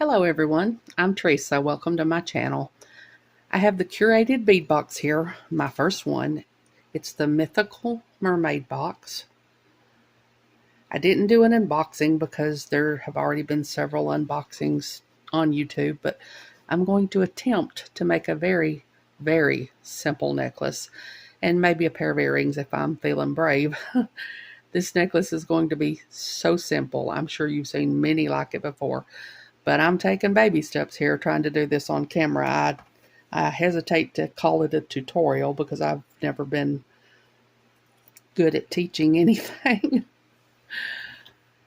Hello everyone, I'm Teresa. Welcome to my channel. I have the Curated bead box here, my first one. It's the Mythical Mermaid box. I didn't do an unboxing because there have already been several unboxings on YouTube, but I'm going to attempt to make a very, very simple necklace and maybe a pair of earrings if I'm feeling brave. This necklace is going to be so simple. I'm sure you've seen many like it before. But I'm taking baby steps here trying to do this on camera. I hesitate to call it a tutorial because I've never been good at teaching anything.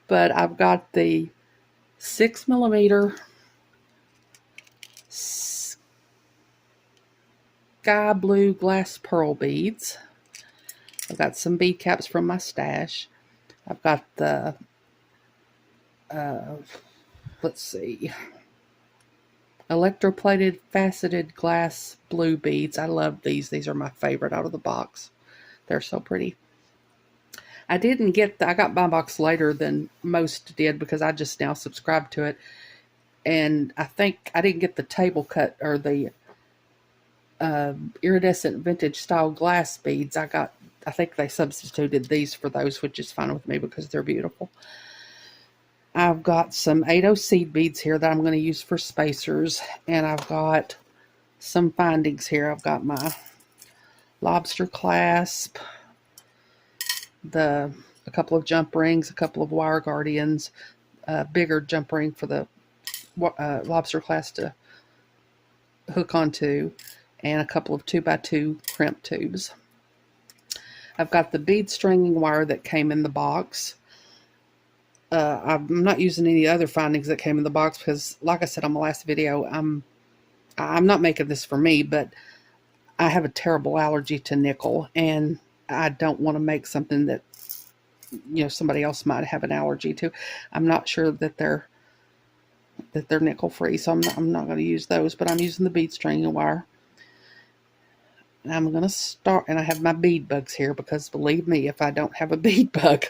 But I've got the 6mm sky blue glass pearl beads. I've got some bead caps from my stash. I've got the, let's see, electroplated faceted glass blue beads. I love these. These are my favorite out of the box. They're so pretty. I got my box later than most did because I just now subscribed to it. And I think I didn't get the table cut or the iridescent vintage style glass beads. I think they substituted these for those, which is fine with me because they're beautiful. I've got some 80 seed beads here that I'm going to use for spacers. And I've got some findings here. I've got my lobster clasp, a couple of jump rings, a couple of wire guardians, a bigger jump ring for the lobster clasp to hook onto, and a couple of 2x2 crimp tubes. I've got the bead stringing wire that came in the box. I'm not using any other findings that came in the box because, like I said on my last video, I'm not making this for me, but I have a terrible allergy to nickel, and I don't want to make something that somebody else might have an allergy to. I'm not sure that they're nickel free, so I'm not going to use those, but I'm using the bead stringing wire. And I'm going to start, and I have my bead bugs here because believe me, if I don't have a bead bug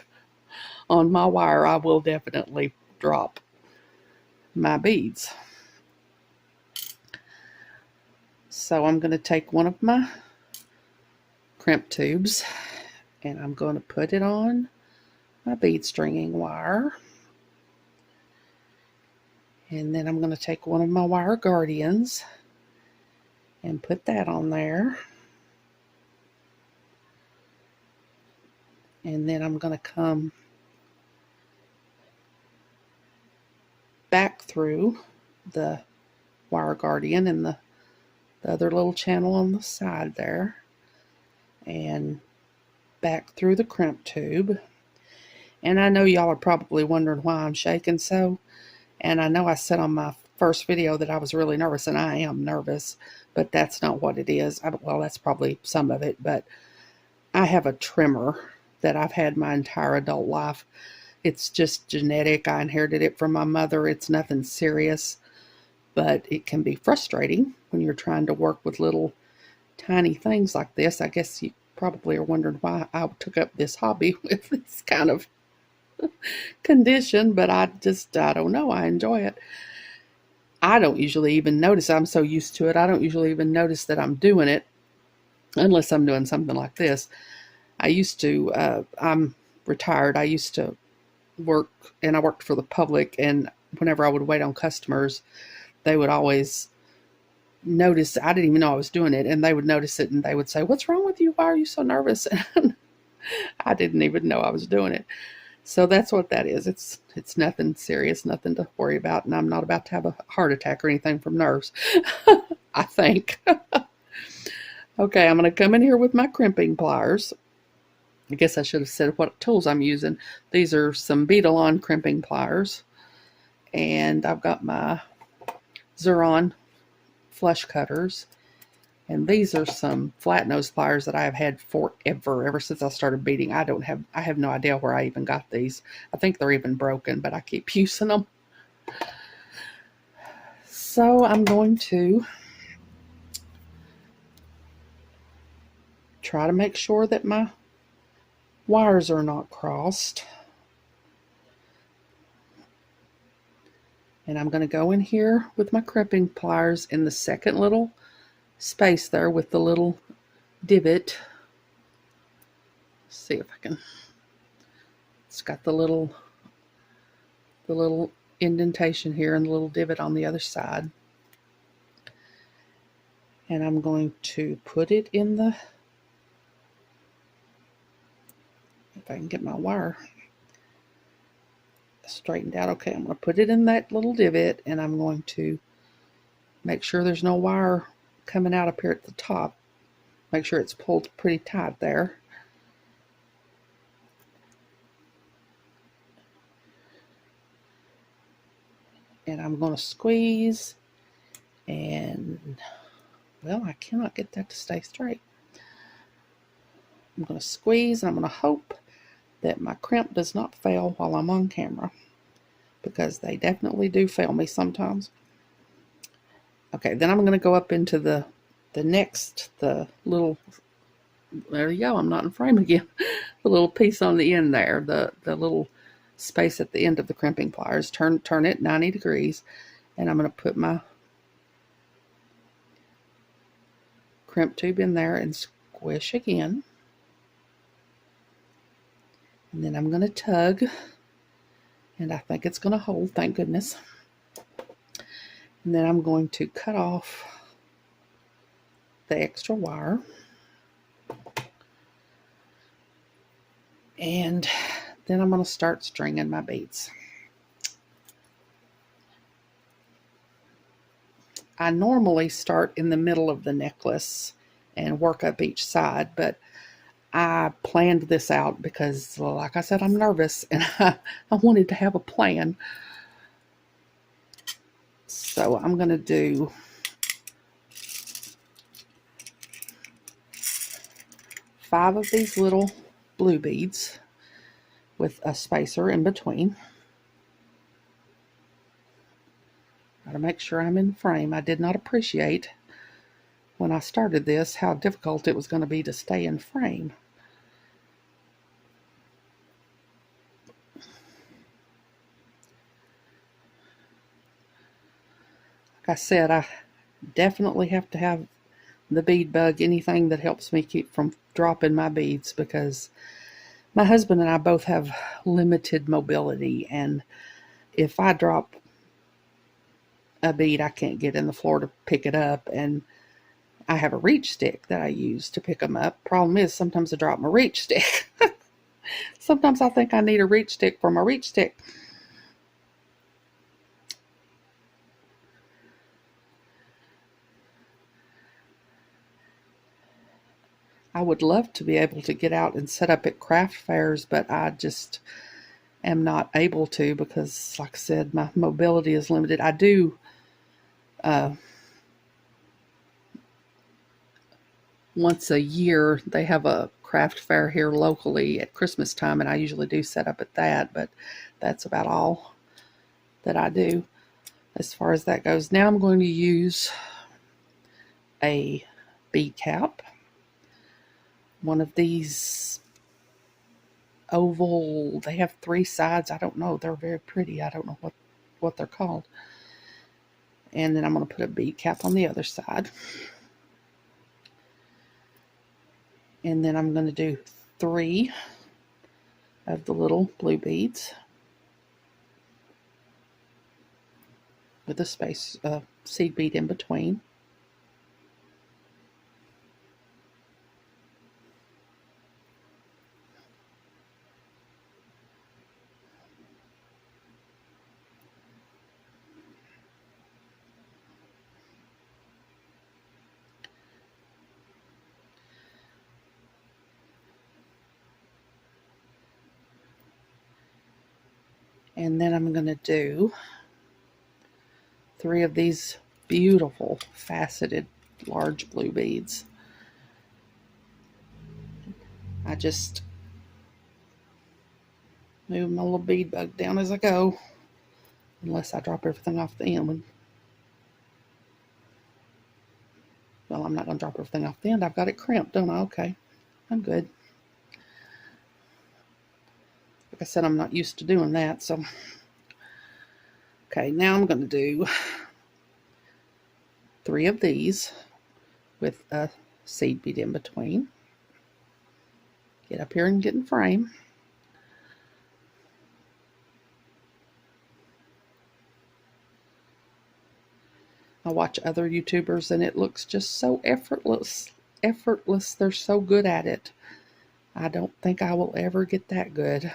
on my wire, I will definitely drop my beads. So I'm going to take one of my crimp tubes and I'm going to put it on my bead stringing wire. And then I'm going to take one of my wire guardians and put that on there. And then I'm going to come back through the wire guardian and the other little channel on the side there, and back through the crimp tube. And I know y'all are probably wondering why I'm shaking so, and I know I said on my first video that I was really nervous, and I am nervous, but that's not what it is. Well, that's probably some of it, but I have a tremor that I've had my entire adult life. It's just genetic. I inherited it from my mother. It's nothing serious, but it can be frustrating when you're trying to work with little tiny things like this. I guess you probably are wondering why I took up this hobby with this kind of condition, but I don't know. I enjoy it. I don't usually even notice. I'm so used to it. I don't usually even notice that I'm doing it unless I'm doing something like this. I'm retired. I used to work, and I worked for the public, and whenever I would wait on customers, they would always notice. I didn't even know I was doing it, and they would notice it, and they would say, "What's wrong with you? Why are you so nervous?" And I didn't even know I was doing it. So that's what that is. It's nothing serious, nothing to worry about, and I'm not about to have a heart attack or anything from nerves, I think. Okay, I'm going to come in here with my crimping pliers. I guess I should have said what tools I'm using. These are some Bead-A-Lon crimping pliers, and I've got my Xuron flush cutters, and these are some flat nose pliers that I have had forever, ever since I started beading. I have no idea where I even got these. I think they're even broken, but I keep using them. So I'm going to try to make sure that my wires are not crossed. And I'm going to go in here with my crimping pliers in the second little space there with the little divot. Let's see if I can. It's got the little indentation here and the little divot on the other side. And I'm going to put it in the, if I can get my wire straightened out. Okay, I'm going to put it in that little divot, and I'm going to make sure there's no wire coming out up here at the top. Make sure it's pulled pretty tight there. And I'm going to squeeze, and well, I cannot get that to stay straight. I'm going to squeeze, and I'm going to hope that my crimp does not fail while I'm on camera, because they definitely do fail me sometimes. Okay, then I'm going to go up into the little, there you go, I'm not in frame again, the little piece on the end there, the little space at the end of the crimping pliers, turn it 90 degrees, and I'm going to put my crimp tube in there and squish again. And then I'm going to tug, and I think it's going to hold, thank goodness. And then I'm going to cut off the extra wire. And then I'm going to start stringing my beads. I normally start in the middle of the necklace and work up each side, but I planned this out because, like I said, I'm nervous, and I wanted to have a plan. So I'm going to do 5 of these little blue beads with a spacer in between. Got to make sure I'm in frame. I did not appreciate when I started this how difficult it was going to be to stay in frame. Like I said, I definitely have to have the bead bug, anything that helps me keep from dropping my beads, because my husband and I both have limited mobility, and if I drop a bead, I can't get in the floor to pick it up, and I have a reach stick that I use to pick them up. Problem is, sometimes I drop my reach stick. Sometimes I think I need a reach stick for my reach stick. I would love to be able to get out and set up at craft fairs, but I just am not able to because, like I said, my mobility is limited. I do once a year, they have a craft fair here locally at Christmas time, and I usually do set up at that, but that's about all that I do as far as that goes. Now I'm going to use a bead cap. One of these oval, they have 3 sides. I don't know. They're very pretty. I don't know what they're called. And then I'm going to put a bead cap on the other side. And then I'm going to do 3 of the little blue beads with a space seed bead in between. And then I'm going to do 3 of these beautiful faceted large blue beads. I just move my little bead bug down as I go, unless I drop everything off the end. Well, I'm not going to drop everything off the end. I've got it crimped, don't I? Okay, I'm good. Like I said, I'm not used to doing that, so Okay, now I'm going to do 3 of these with a seed bead in between. Get up here and get in frame. I watch other YouTubers and it looks just so effortless. They're so good at it. I don't think I will ever get that good.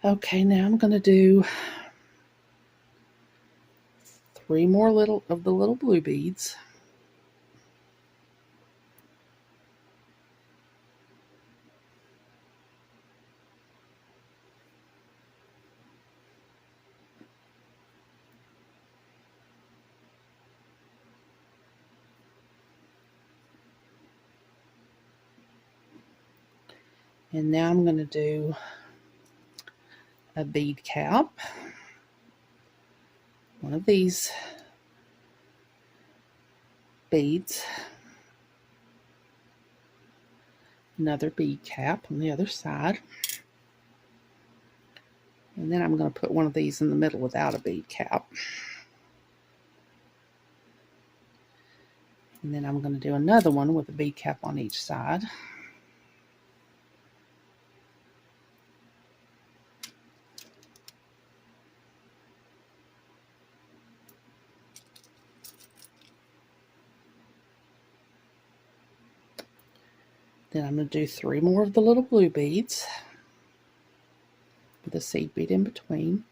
Okay, now I'm going to do 3 more of the little blue beads. And now I'm going to do a bead cap. One of these beads. Another bead cap on the other side. And then I'm going to put one of these in the middle without a bead cap. And then I'm going to do another one with a bead cap on each side. Then I'm going to do 3 more of the little blue beads with a seed bead in between.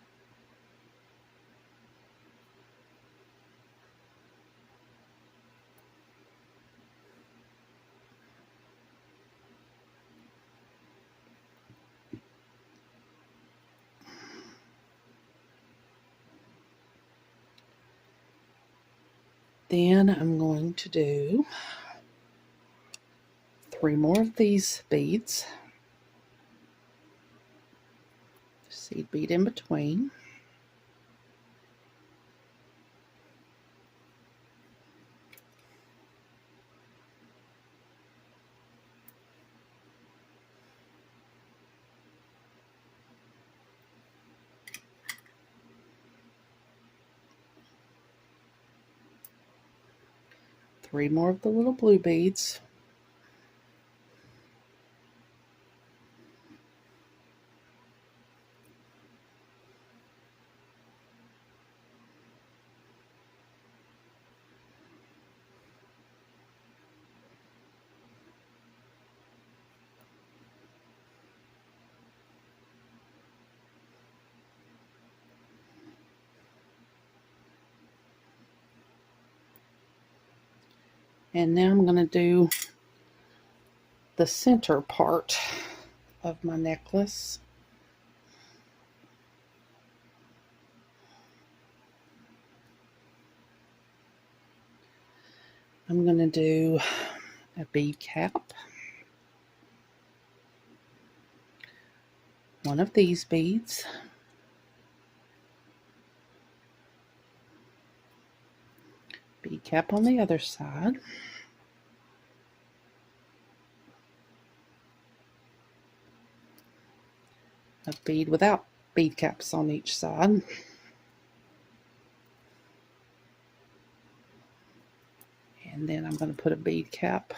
Then I'm going to do 3 more of these beads, seed bead in between. Three more of the little blue beads. And now I'm going to do the center part of my necklace. I'm going to do a bead cap, one of these beads, bead cap on the other side, a bead without bead caps on each side, and then I'm going to put a bead cap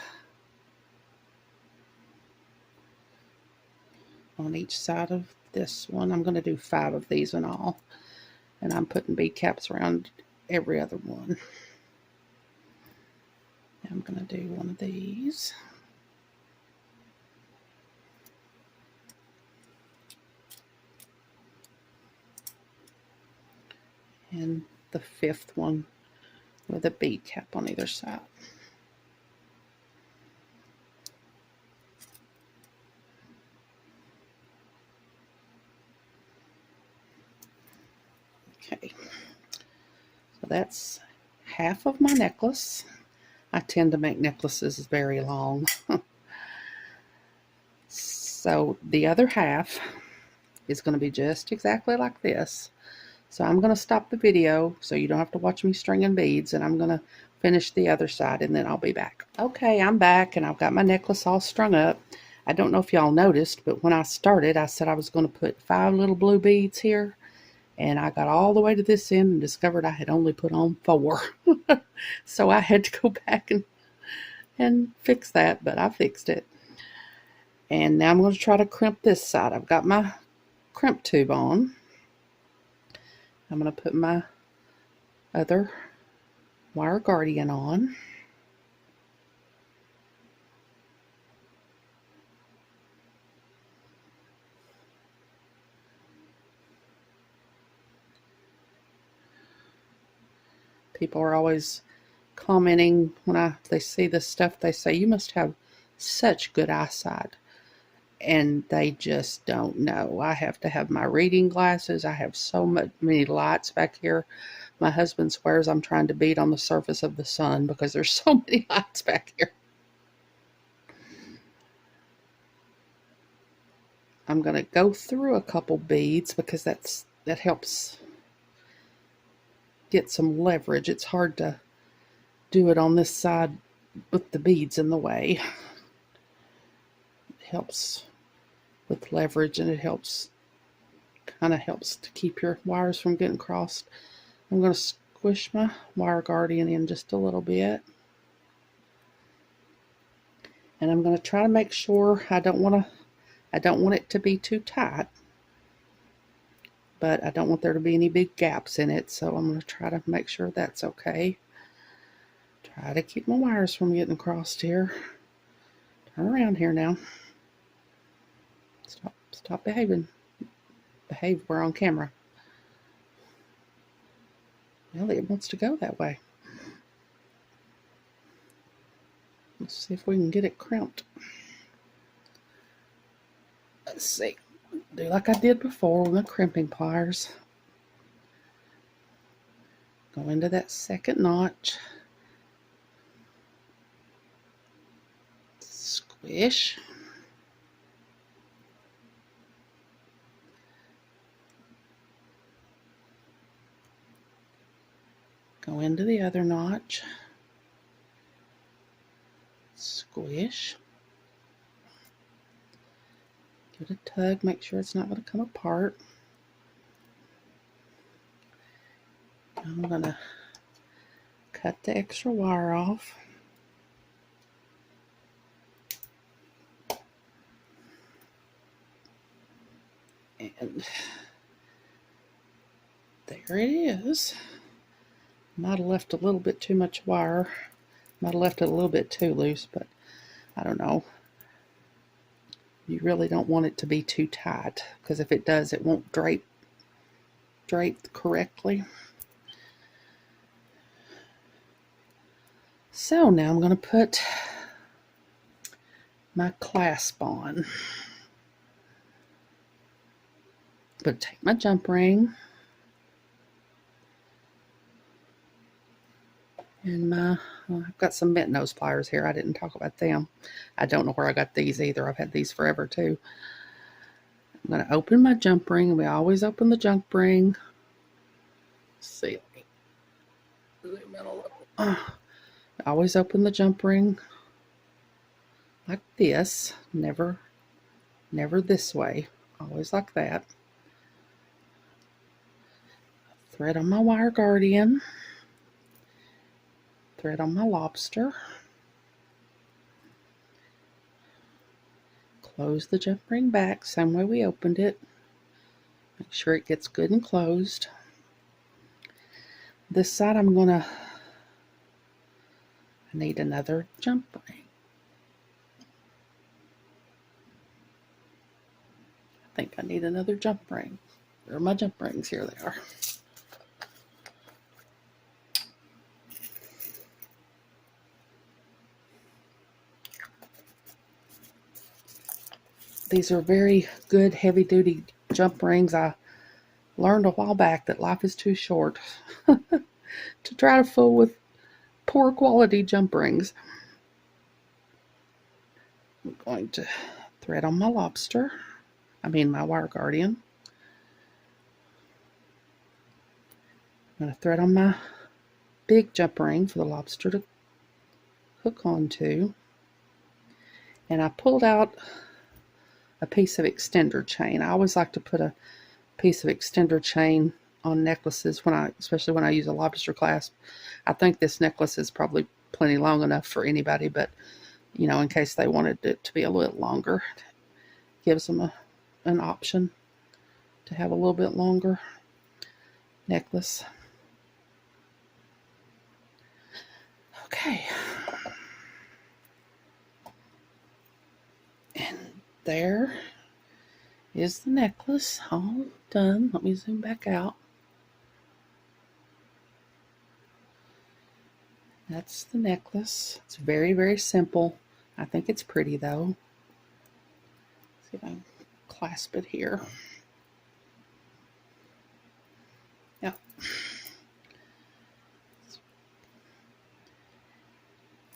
on each side of this one. I'm going to do 5 of these in all, and I'm putting bead caps around every other one. I'm going to do one of these. And the 5th one with a bead cap on either side. Okay, so that's half of my necklace. I tend to make necklaces very long. So the other half is going to be just exactly like this. So I'm going to stop the video so you don't have to watch me stringing beads, and I'm going to finish the other side and then I'll be back. Okay, I'm back and I've got my necklace all strung up. I don't know if y'all noticed, but when I started, I said I was going to put 5 little blue beads here. And I got all the way to this end and discovered I had only put on 4. So I had to go back and fix that, but I fixed it. And now I'm going to try to crimp this side. I've got my crimp tube on. I'm going to put my other wire guardian on. People are always commenting when they see this stuff. They say, you must have such good eyesight. And they just don't know. I have to have my reading glasses. I have so many lights back here. My husband swears I'm trying to bead on the surface of the sun because there's so many lights back here. I'm going to go through a couple beads because that helps get some leverage. It's hard to do it on this side with the beads in the way. It helps with leverage, and it kind of helps to keep your wires from getting crossed. I'm going to squish my wire guardian in just a little bit. And I'm going to try to make sure I don't want it to be too tight, but I don't want there to be any big gaps in it, so I'm going to try to make sure that's okay. Try to keep my wires from getting crossed here. Turn around here now. Stop behaving. Behave, we're on camera. Well, it wants to go that way. Let's see if we can get it crimped. Let's see. Do like I did before with the crimping pliers. Go into that second notch. Squish. Go into the other notch. Squish. Give it a tug, make sure it's not going to come apart. I'm going to cut the extra wire off. And there it is. Might have left a little bit too much wire. Might have left it a little bit too loose, but I don't know. You really don't want it to be too tight, because if it does, it won't drape correctly. So now I'm going to put my clasp on. But take my jump ring and I've got some bent nose pliers here. I didn't talk about them. I don't know where I got these either. I've had these forever too. I'm going to open my jump ring, and we always open the jump ring. Let's see. Zoom in a little. I always open the jump ring like this. Never this way. Always like that. Thread on my wire guardian. Thread on my lobster. Close the jump ring back, same way we opened it. Make sure it gets good and closed. This side I need another jump ring. I think I need another jump ring. Where are my jump rings? Here they are. These are very good heavy-duty jump rings. I learned a while back that life is too short to try to fool with poor quality jump rings. I'm going to thread on my lobster. My wire guardian. I'm going to thread on my big jump ring for the lobster to hook onto. And I pulled out a piece of extender chain. I always like to put a piece of extender chain on necklaces especially when I use a lobster clasp. I think this necklace is probably plenty long enough for anybody, but you know, in case they wanted it to be a little longer, gives them an option to have a little bit longer necklace. Okay. And there is the necklace all done. Let me zoom back out. That's the necklace. It's very, very simple. I think it's pretty though. Let's see if I can clasp it here. Yeah.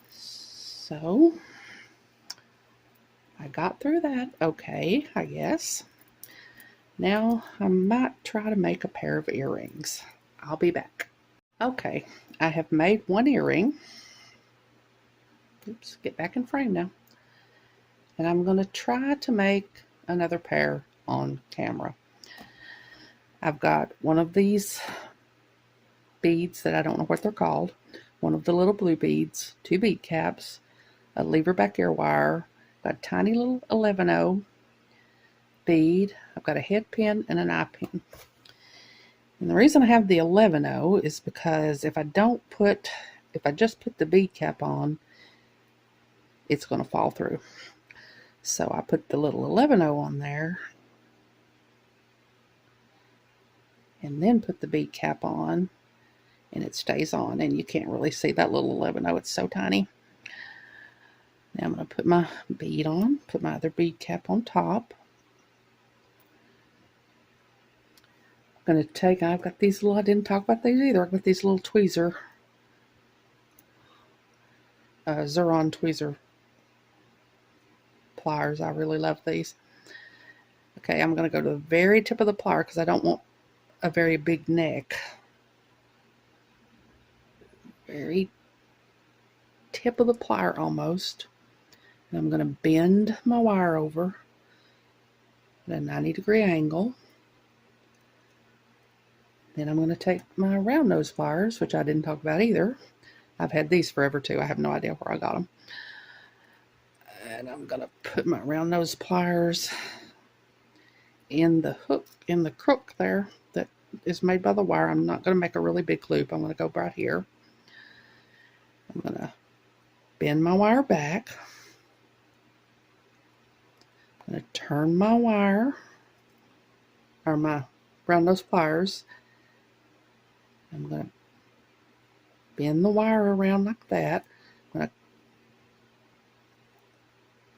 So I got through that okay, I guess. Now I might try to make a pair of earrings. I'll be back. Okay, I have made one earring. Oops, get back in frame now. And I'm going to try to make another pair on camera. I've got one of these beads that I don't know what they're called, one of the little blue beads, 2 bead caps, a lever back ear wire, got a tiny little 11-0 bead, I've got a head pin and an eye pin. And the reason I have the 11-0 is because if I just put the bead cap on, it's going to fall through. So I put the little 11-0 on there and then put the bead cap on, and it stays on, and you can't really see that little 11-0. It's so tiny. Now I'm going to put my bead on, put my other bead cap on top. I'm going to take, I've got these little, I didn't talk about these either, I've got these little tweezer, Xuron tweezer pliers. I really love these. Okay, I'm going to go to the very tip of the plier because I don't want a very big neck. Very tip of the plier almost. And I'm going to bend my wire over at a 90-degree angle. Then I'm going to take my round nose pliers, which I didn't talk about either. I've had these forever too. I have no idea where I got them. And I'm going to put my round nose pliers in the hook, in the crook there that is made by the wire. I'm not going to make a really big loop. I'm going to go right here. I'm going to bend my wire back. I'm going to turn my wire, or my round nose pliers. I'm going to bend the wire around like that. I'm going to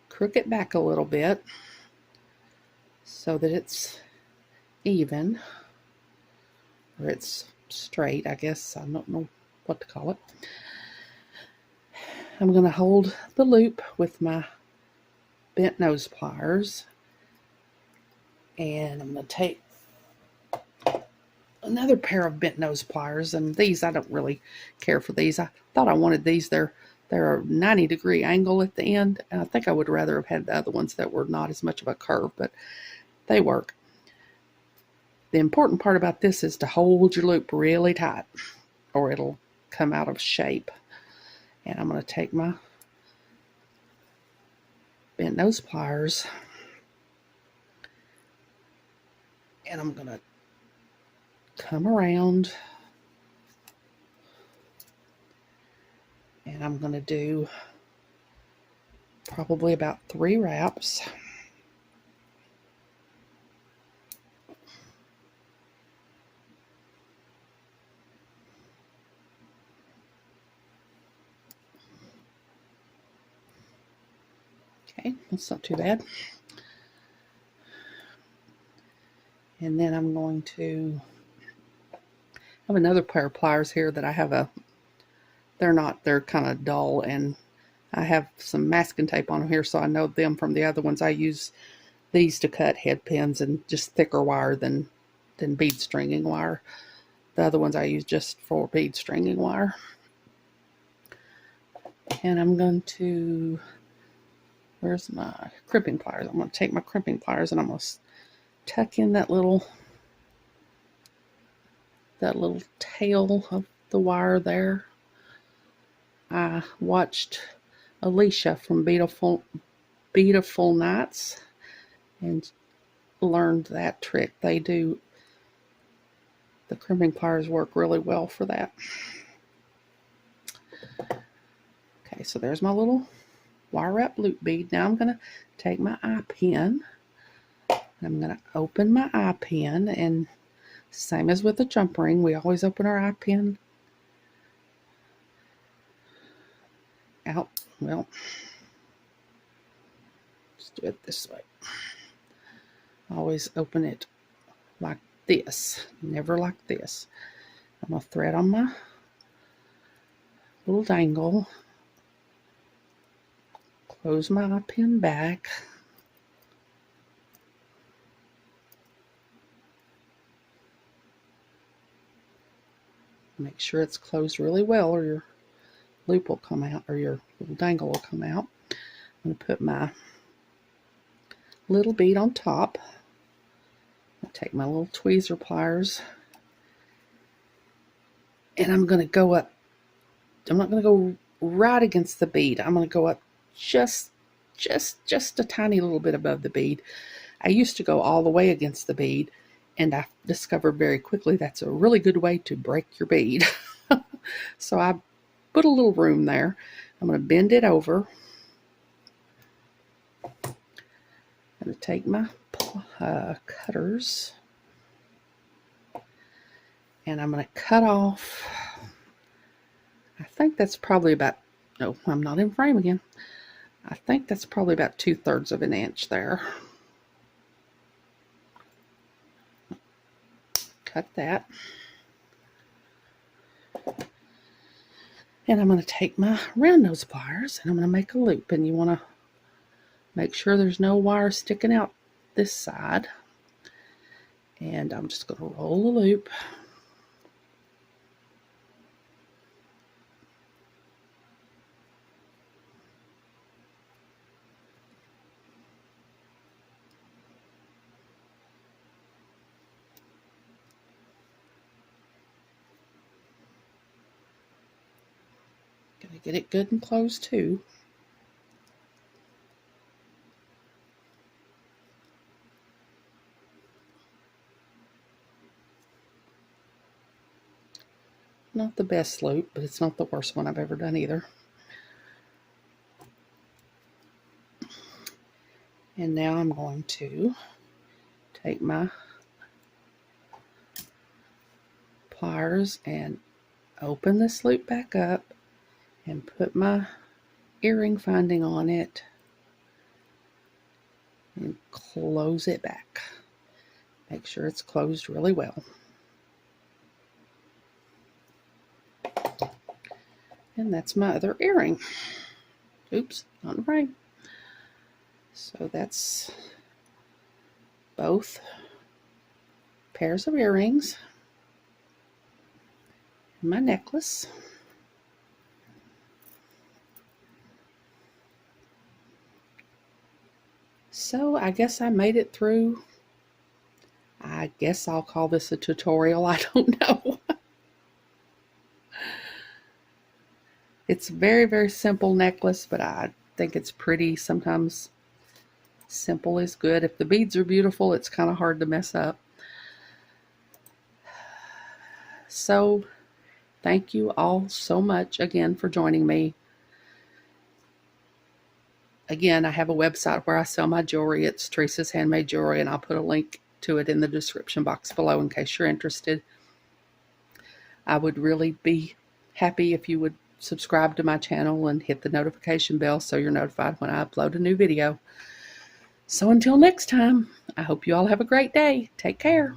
crook it back a little bit so that it's even, or it's straight, I guess. I don't know what to call it. I'm going to hold the loop with my bent nose pliers, and I'm going to take another pair of bent nose pliers, and these, I don't really care for these. I thought I wanted these. They're a 90-degree angle at the end, and I think I would rather have had the other ones that were not as much of a curve, but they work. The important part about this is to hold your loop really tight or it'll come out of shape. And I'm going to take my bent nose pliers and I'm going to come around and I'm going to do probably about 3 wraps. Okay, that's not too bad. And then I'm going to have another pair of pliers here that I have they're kind of dull, and I have some masking tape on them here, so I know them from the other ones. I use these to cut head pins and just thicker wire than bead stringing wire. The other ones I use just for bead stringing wire. And I'm going to where's my crimping pliers? I'm going to take my crimping pliers and I'm going to tuck in that little tail of the wire there. I watched Alicia from Beautiful Nights and learned that trick. The crimping pliers work really well for that. Okay, so there's my little wire wrap loop bead. Now I'm going to take my eye pin. I'm going to open my eye pin, and same as with the jump ring, we always open our eye pin out. Well, let's do it this way. Always open it like this, never like this. I'm going to thread on my little dangle, close my eye pin back, make sure it's closed really well or your loop will come out, or your little dangle will come out. I'm going to put my little bead on top. I'll take my little tweezer pliers and I'm going to go up. I'm not going to go right against the bead. I'm going to go up just a tiny little bit above the bead. I used to go all the way against the bead, and I discovered very quickly that's a really good way to break your bead. So I put a little room there. I'm going to bend it over. I'm going to take my cutters and I'm going to cut off. I think that's probably about, no, I'm not in frame again. I think that's probably about 2/3 of an inch there. Cut that. And I'm going to take my round nose pliers and I'm going to make a loop. And you want to make sure there's no wire sticking out this side. And I'm just going to roll the loop. Gotta get it good and closed too. Not the best loop, but it's not the worst one I've ever done either. And now I'm going to take my pliers and open this loop back up and put my earring finding on it and close it back. Make sure it's closed really well. And that's my other earring. Oops, not in frame. So that's both pairs of earrings. My necklace. So I guess I made it through. I guess I'll call this a tutorial. I don't know. It's a very, very simple necklace, but I think it's pretty. Sometimes simple is good. If the beads are beautiful, it's kind of hard to mess up. So thank you all so much again for joining me. Again, I have a website where I sell my jewelry. It's Teresa's Handmade Jewelry, and I'll put a link to it in the description box below in case you're interested. I would really be happy if you would subscribe to my channel and hit the notification bell so you're notified when I upload a new video. So until next time, I hope you all have a great day. Take care.